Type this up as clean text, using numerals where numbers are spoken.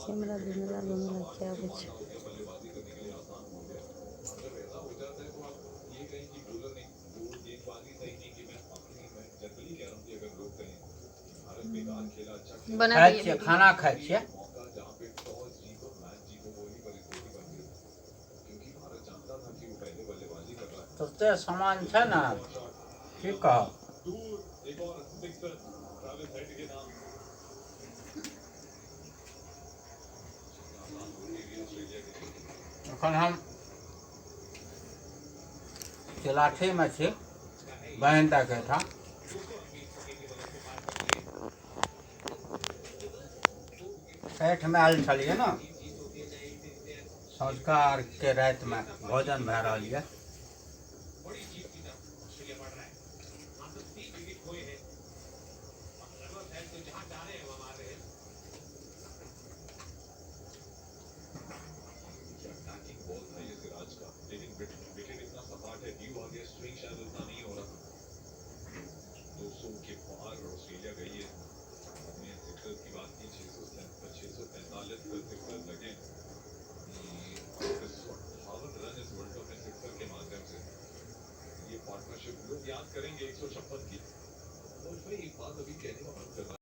Camera धुंधला क्या कुछ। बना खाए दिए छियै, वीडियो। खाना खाए छियै। तते सामान छै ने की कहब। एखन हम चिलाठीमे छी, बहन के ठाम। छठिमे आयल छलियै ने, सँझुका अर्घ्यके रातिमे भोजन भए रहल यऽ।